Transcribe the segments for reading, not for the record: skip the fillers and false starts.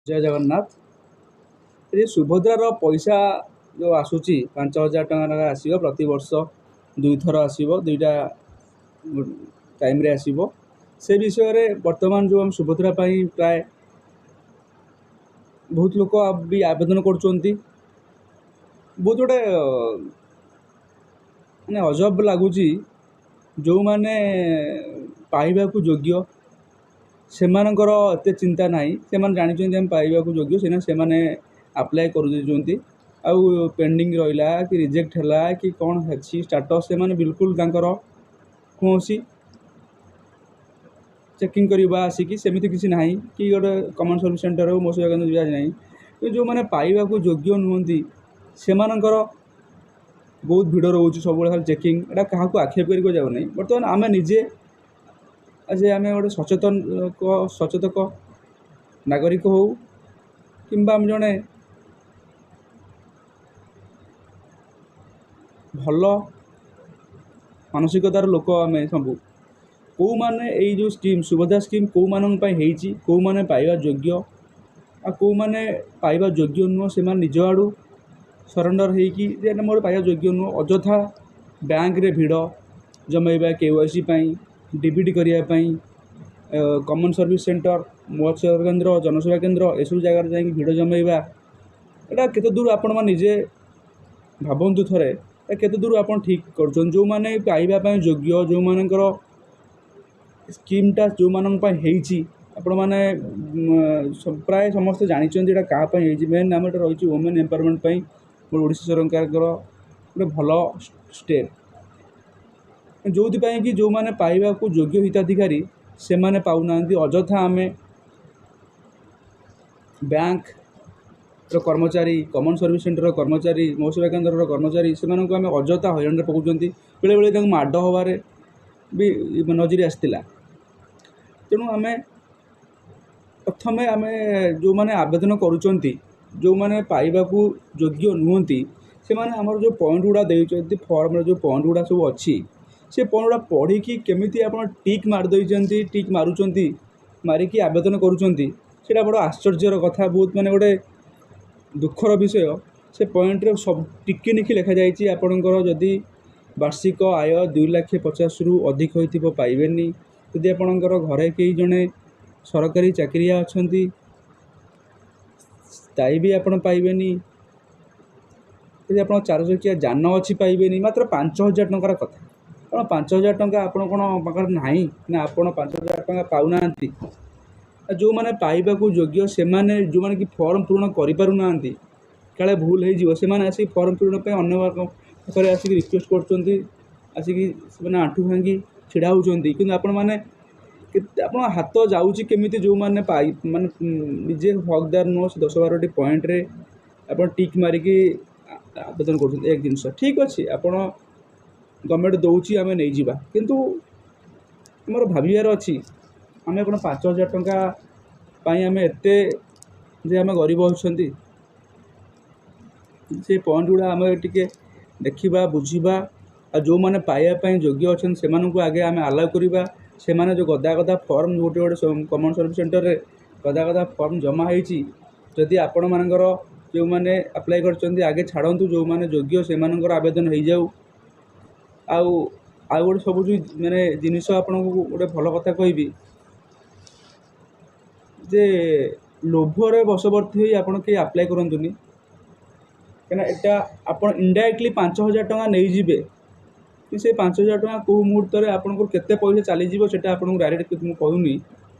जय जगन्नाथ। ये सुभद्रार पैसा जो आसूची 5,000 टଙ୍କା आसो प्रति वर्ष 2 थर आसो 2टा टाइम रे आसो से विषय रे वर्तमान जो हम सुभद्रा प्राय बहुत लोक भी आवेदन कर बहुत गोटे माने अजब लगुच जो मैंने पाइबा योग्य से एत चिंता ना से जानते हम पाइबा योग्य से अप्लाई कर आउ पेंडिंग रहा कि रिजेक्ट है कि कौन है स्टाटस से बिल्कुल कौन चेकिंग करवा आसिकी सेमती किसी ना कि गोटे कमन सर्विस सेंटर हो मो दिया ना तो जो मैंने पाइबा योग्य नुहति से बहुत भिड़ रोचे सब खाली चेकिंग एटा क्या आक्षेप कर जाऊना बर्तमान आम निजे आज आम गोटे सचेतक नागरिक हो कि जड़े भल मानसिकतार लोक आम सब कौ मैंने यही जो स्कीम सुभद्रा स्कीम कौ मान कौ मैंने पाइबा योग्य आ कौ मैंने पाइबा योग्य नुह से निज आड़ू सरेंडर होगी मोर पाइबा योग्य नुह अଯଥା बैंक रे भिड़ जमेबा KYC डीबीटी करने कमन सर्विस सेंटर मत्स्य केन्द्र जनसेवा केन्द्र एसबू जगार जा भिड़ जमेबा एटा केते दूर आपण निजे भावतु थे केते दूर आप ठीक कर जो मैंने पाइबा योग्य जो मानकर स्कीमटा जो मान आपण मैंने प्राय समस्त जानते क्या मेन आम रही वुमेन एम्पावरमेंट ओडिशा सरकार गोटे भल स्टेप जो कि जो मैंने पाइबा योग्य हिताधिकारी से मैंने पाऊना अଯଥା आम बैंक कर्मचारी कमन सर्विस सेंटर कर्मचारी मो सेवा केन्द्र कर्मचारी से आम अଯଥା हईराण पकाउंट बेले बेले माड़ हबार भी नजरी आसला तेणु आम प्रथम आम जो मैंने आवेदन करुँच जो मैंने पाइबा योग्य नुहति से आमर जो पॉइंट गुड़ा देखते फॉर्म जो पॉइंट गुड़ा सब अच्छी से पॉइंट गुड़ा पढ़ी केमी आप टिक मारदे टिक मारुंट मारिकी आवेदन करा बड़ आश्चर्यर कथा बहुत माने गोटे दुखर विषय से पॉइंट रे सब टिकी निखी लिखा जाइए आपणकर जदि वार्षिक आय 2,50,000 रु अधिक होइथिबो पाइबेनी यदि आपणकर घरे कई जने सरकारी चाकरिया अच्छा ताई भी आपण पाइबेनी यदि आप 4 चकिया जान अच्छी पाइबेनी मात्र 5,000 टंकार कथा कौन 5,000 टंका आपण कौन पाखर ना ना आपण 5,000 टंका पाऊना जो मैंने पाइबा योग्य से जो मैंने कि फॉर्म पूर्ण करें काले भूल हो आसिक फॉर्म पूरण पर अन्य आसिक रिक्वेस्ट कर आंठू भांगी छिड़ा होती कि आपण मैंने आप हाथ जाऊँगी केमी जो मैंने पाई माने निजे हकदार नुह 10-12 पॉइंट रे आप टिक मारिकी आवेदन कर एक जिनस ठीक अच्छे आप गवर्नमेंट दौर आम नहीं जावा किंतु मोर भावार अच्छी आम कौन 5,000 टंका आम एत आम गरीब अच्छा से पॉइंट गुड़ा आम टे देखा बुझा जो मैंने पाइबा योग्य अच्छा से आगे आम आलाउ करवा से जो गदा गदा फॉर्म गोटे गोटे कमन सर्विस सेंटर रे गदा गदा फॉर्म जमा होती जदि आपण मानकर जो मैंने अप्लाई कर आगे छाड़ू जो मैंने योग्य से आवेदन हो जाऊ आउ गोटे सब जो मैंने जिनस आपन को गोटे भल कथा कहबी जे लोभरे बशवर्ती हो आपड़ कहीं अप्लाई करतुनि कहीं एटा आप इनडायरेक्टली 5,000 टंका नहीं जिबे कि से 5,000 टंका कौ मुहूर्त में आपको केते पैसा चलीज से आपको डायरेक्ट मुझे कहूनी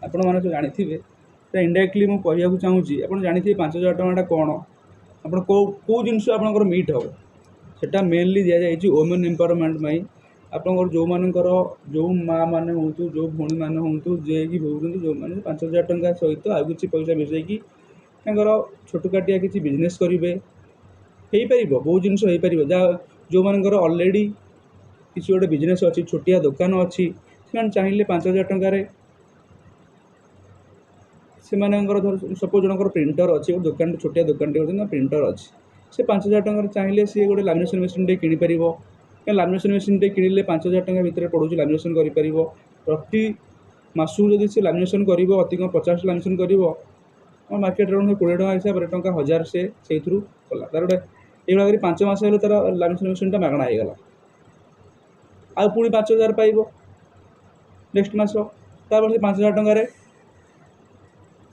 आपण मैंने जानी इनडायरेक्टली मुझे कहूँ चाहूँगी आप जानी 5,000 टंका कौन आप कौ जिनस आप मीट हम सेटा मेनली दि जाए वुमेन एम्पावरमेंट आप जो मानकर जो माँ मैंने हूँ जो भौणी मैंने हूँ जे कि भोग जो मैंने 5,000 टंका सहित आउ कि पैसा मिसेकी छोट काटिया किसी बिजनेस करेंगे हो पार बहुत जिनस हो पार जहाँ जो मानकर ऑलरेडी किसी गोटे बिजनेस अच्छी छोटिया दुकान अच्छी से चाहिए 5,000 टंकार से सपोज जनकर प्रिंटर अच्छी दुकान छोटिया दुकान प्रिंटर अच्छी से 5,000 टंकार चाहिए सी गोटे लामिनेसन मेसीन टे किपर लामिनेसन मेसीन टे किणिले 5,000 टंका भितर पड़ोसी लामिनेसन कर प्रति मासू जदि से लामिनेसन कर अति 50 लामिनेसन कर मार्केट रे 20 टका हिसाब रे टका 1000 से कला तार गोटे ये 5 मास हेल्ला तार लामिनेसन मेसीनटा मागणा हो गला आ पुणी 5000 पाइब नेक्स्ट मास तापर से 5000 टकर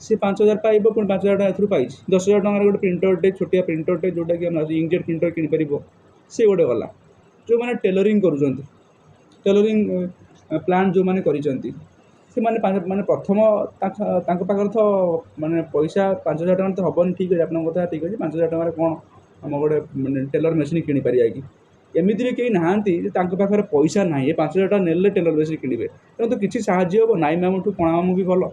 सी 5000 पाइब पुणी 5000 टका पाई 10,000 टकर गोटे प्रिंटरटे छोटिया प्रिंटरटे जोटा कि इंकजेट प्रिंटर किपर सी गोटे गला जो मैंने टेलरिंग कर टेलरिंग प्लांट जो मैंने से माने प्रथम पाखे तो माने पैसा 5,000 टका तो हेनी ठीक है आपन कथा ठीक अच्छे 5,000 टकर कौन आम गोटे टेलर मेसीन कि पार कि एमती भी कहीं नहांती पाखे पैसा ना ये 5,000 टका नेले टेलर मेसीन किणवे तेणु तो किसी साहय हम नाई मामू कणा मामू भी भल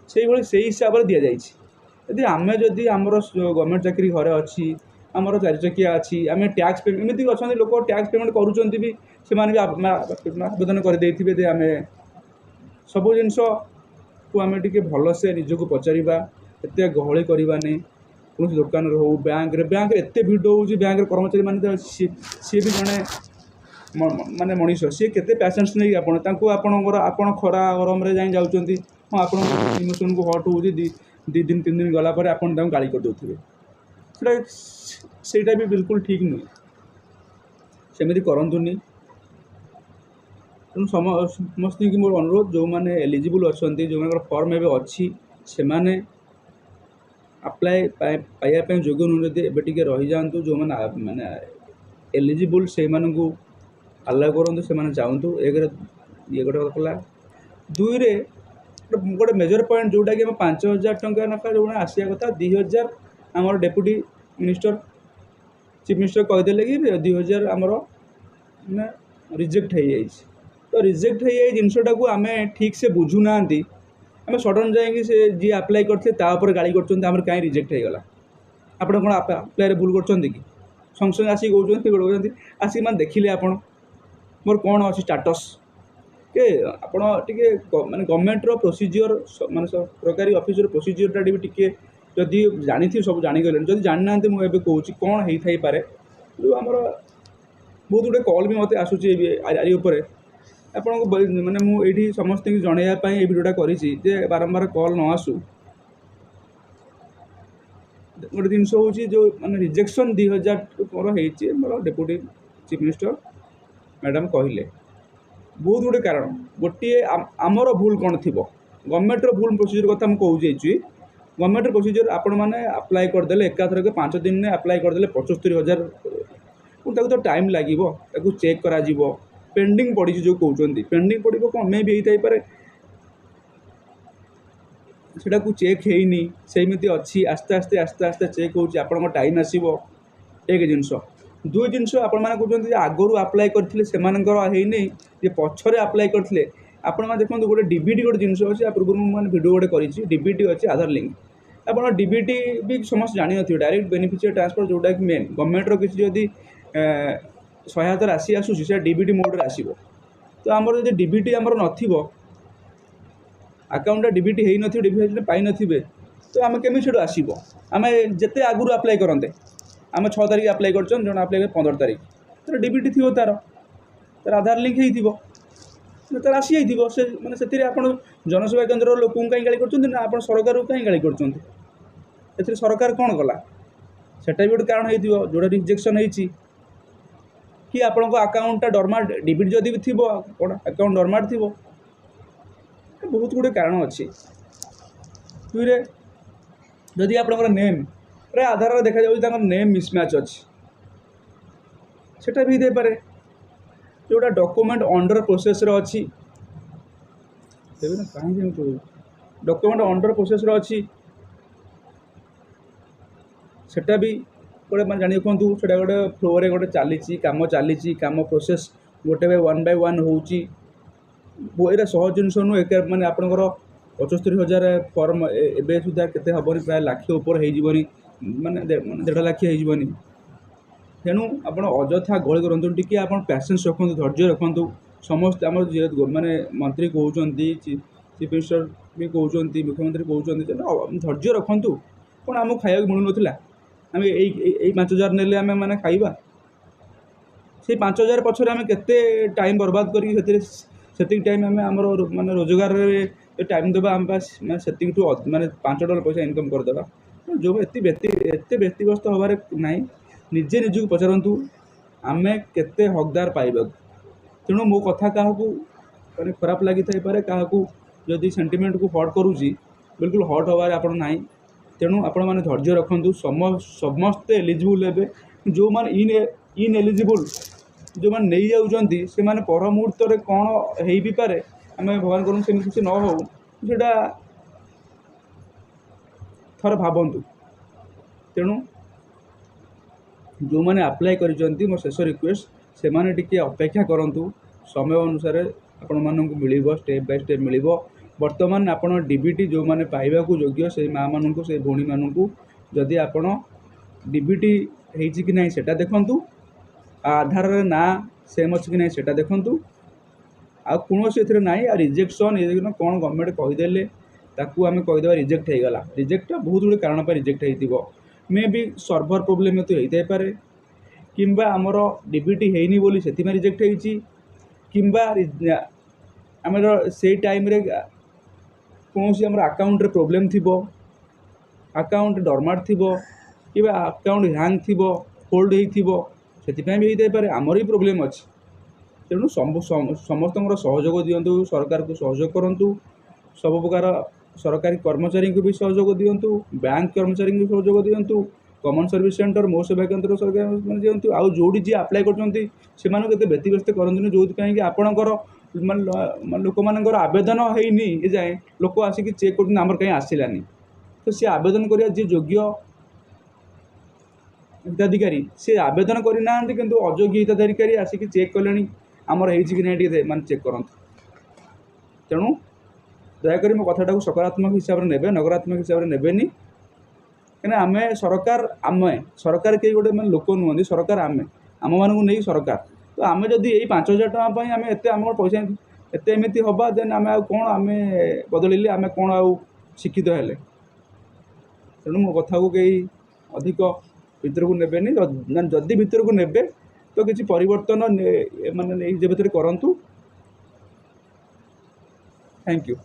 से हिसाब से दि जाए आम जदि आमर गवर्नमेंट चाकरी घरे अच्छी आमर 4 चकिया अच्छी आम टैक्स एमती अच्छा लोक टैक्स पेमेंट करुँच भी से आवेदन करदे आम सब जिनस को आम टे भलसे निजक पचारा एत गहली करवानी कौन दुकान हो बैंक एत भिड़ हो बैंक कर्मचारी माने सी भी जड़े माने मनीष सी केते पेसेंस नहीं आपण खरा गरम जाऊँच हाँ आप इमोशन को हट हो 2 दिन 3 दिन गला आप गाड़ी कर दे सेटा भी बिल्कुल ठीक नुहे सेमती करतुनि तेणु समस्त की मोर अनुरोध जो मैंने एलिजिबल अच्छा जो फर्म एवं अच्छी से मैंने अप्लाई पाइबापी योग्य नुहे एवं टे रही जातु जो मैंने माने एलिजिबल से अलाउ करूँ से चाहतु एक ये गोटे कला 2 गोटे मेजर पॉइंट जोटा कि 5,000 टंका ना जो आसिया कथा 2,000 आमर डेप्यूटी मिनिस्टर चीफ मिनिस्टर कहीदे कि 2,000 आमर रिजेक्ट हो जाए तो रिजेक्ट हो जिनटा को आम ठीक से बुझुना आम सडन जाए जी अप्लाई करते गाड़ी कर कहीं रिजेक्ट हो गला आप अप्लाई भूल कर संगे संगे आसिक कहते आसिक मैंने देखिले आप मोर कौन अच्छी स्टाटस के आपण टिके माने गवर्नमेंट रो प्रोसीजर माने सरकारी ऑफिसर प्रोसीजर टा टिके जदि जानी थी सब जानी गले जदि जानि नांते मु एबे कहूची कोन हेई थाई पारे जो हमर बहुत गुटे कॉल भी मते आसुची आरी ऊपर आपण को माने मु एठी समस्त की जणैया पई ए वीडियोटा करिछि जे बारंबार कॉल न आसु गोटे जिनस होची जो माने रिजेक्शन 2,000 मोर हेची मोर डेप्यूटी चीफ मिनिस्टर मैडम कहले बहुत गुटे कारण गोटे आमर भूल कौन थी गवर्नमेंट भूल प्रोसीजर कथा मुझे कहूँ गवर्नमेंट प्रोसीजर आपण मैंने अप्लाई करदे एकाथर के 5 दिन में अप्लाई करदे 75,000 तो टाइम लगे चेक करा पेंडिंग पड़ी जो कहते पेंडिंग पड़ो कौन मे भी होता पारे सेटा को चेक होनी सेमती अच्छी आस्ते आस्ते आस्ते आस्ते चेक हो टाइम आसो एक जिनस 2 जिनस कहते आगु अप्लाई करते से नहीं पछरे अप्लाई करते आपण मैंने देखो गोटे डीबीटी गोटे जिनस अच्छे पूर्व मैंने वीडियो गोटे कर डीबीटी अच्छे आधार लिंक आप डीबीटी भी समस्त जानी न डायरेक्ट बेनिफिशियरी ट्रांसफर जोटा कि मेन गवर्नमेंट किसी जदि सहायता राशि आसूसी से डीबीटी मोड आसो तो आमर जो डीबीटी आमर नथिबो अकाउंट डीबीटी हो न डीबीटी पाई नथिबे तो आम केमी से आसो आम जिते आगु अप्लाई करते आम 6 तारीख अप्लाई कर जन अप्लाई 15 तारीख तो डीबीटी थी तार आधार लिंक हो तार आसी जाइए से मैंने से आप जनसेवा केन्द्र लोक कहीं गाड़ी कर आप सरकार को कहीं गाड़ी कर सरकार कौन कला सेटा भी गोटे कारण हो जोटा रिजेक्शन होती कि आपण अकाउंटा डरमाट डीबीटी जदि भी थी अकाउंट डरमाट थी बहुत गुटे कारण अच्छी दुईरे जदि आप नेम रे आधार देखा जाए नेम मिसमैच अच्छी सेटा भी दे पारे जोटा डॉक्यूमेंट अंडर प्रोसेस रे अच्छी कहीं डॉक्यूमेंट अंडर प्रोसेस रे अच्छी सेटा भी गोटे मैं जानी कहूँ से गोटे फ्लो रे गोटे चली कम प्रोसेस गोटे 1 by 1 होची एरा सहज जिनस नु एक माने आपनकर 75,000 फॉर्म एबे सुधा केते हबनी प्राय लाख ऊपर हो माने 1.5 लाख हो तेणु आप अजथा गहली करूँ टी आप पैसेंस रखु धैर्य रखु समस्त आम माने मंत्री कहते चीफ मिनिस्टर भी कहते मुख्यमंत्री कहते धैर्य रखु कौन आमको खाया मिलू ना आम यही 5,000 नेले आम मैंने खाइबा से 5,000 पछरे आम केते टाइम बर्बाद करके टाइम आम माने रोजगार टाइम देवा आम पास मैं से माने $5 पैसा इनकम करदेवा जो एत व्यक्तिग्रस्त हबार ना निजे निजक पचारतु आम केते हकदार पाइबा तेणु मो कथा क्या माने खराब लगी थाईपे क्या जदि सेंटिमेंट को हर्ट करुँची बिल्कुल हर्ट हबार आप ना तेणु आपण मैंने धैर्य रखु समस्ते एलिजिबल हे जो मैंने इन एलिजिबल जो मैंने नहीं जाऊँगी से मैंने पर मुहूर्त में कौन हो भी पारे आम भगवान करूँ सेमती किसी न हो जोटा थर भावतु तेणु जो मैंने अप्लाई कर मो शेष रिक्वेस्ट से मैंने टिके अपेक्षा करूँ समय अनुसार आपण मानक मिल स्टेप बाय स्टेप मिल बर्तमान आपण डीबीटी जो मैंने पाइबा योग्य से माँ मानक से भौणी मानक जदि आपण डीबीटी होती कि नहीं सेटा देखंतु आधार ना सेम अच्छी कि नहीं सेटा देखंतु आ कौन से ना आ रिजेक्शन ये कौन गवर्नमेंट कहीदेले ताकू आम कहीदेवा रिजेक्ट हो गला रिजेक्ट बहुत गुड़े कारण पर रिजेक्ट हो मे भी सर्भर प्रोब्लेम तो होता पारे किंबा आमर डीबीटी होनी बोली से रिजेक्ट होती किंबा आमर से टाइम रे कौन सी आमर अकाउंट रे प्रॉब्लम थिबो अकाउंट डॉर्मेंट थिबो कि अकाउंट हैंग थिबो होल्ड होइथिबो सेतिपय भी होइते पारे आमर ही प्रॉब्लम अछि तेणु समस्त सहयोग दिंतु सरकार को सहयोग करूँ सब प्रकार सरकारी कर्मचारी को भी सहयोग दिंतु बैंक कर्मचारी को सहयोग दिंतु कॉमन सर्विस सेंटर मो सेवा केन्द्र सरकार दिंतु आउ जोड़ी जी अप्लाई कर व्यतिग्रस्त करते जो कि आपणकर लोक मान आवेदन होनी ये जाए लोक आसिक चेक कर कहीं आसलानी तो सी आवेदन करा जी योग्य हिताधिकारी सी आवेदन करना किंतु अयोग्य हिताधिकारी आसिक चेक कले आमर कि नहीं माने चेक करूँ तेणु दयाकोरी मो कथाटा सकारात्मक हिसाब से ने नकारात्मक हिसाब से नेबेनी कहीं आम सरकार कई गोटे मैं लोक नुहति सरकार आम मानू नहीं सरकार तो आम जदि यही 5,000 टका आम एत आम पैसा एत एमती हवा देन आम कौन आम बदल आम कौन आउ शिक्षित हेले तेणु मो कथा को कई अधिक भितर को नेबेनी जदि भितर को नेबे तो किसी परिवर्तन माने भर करूँ थैंक यू।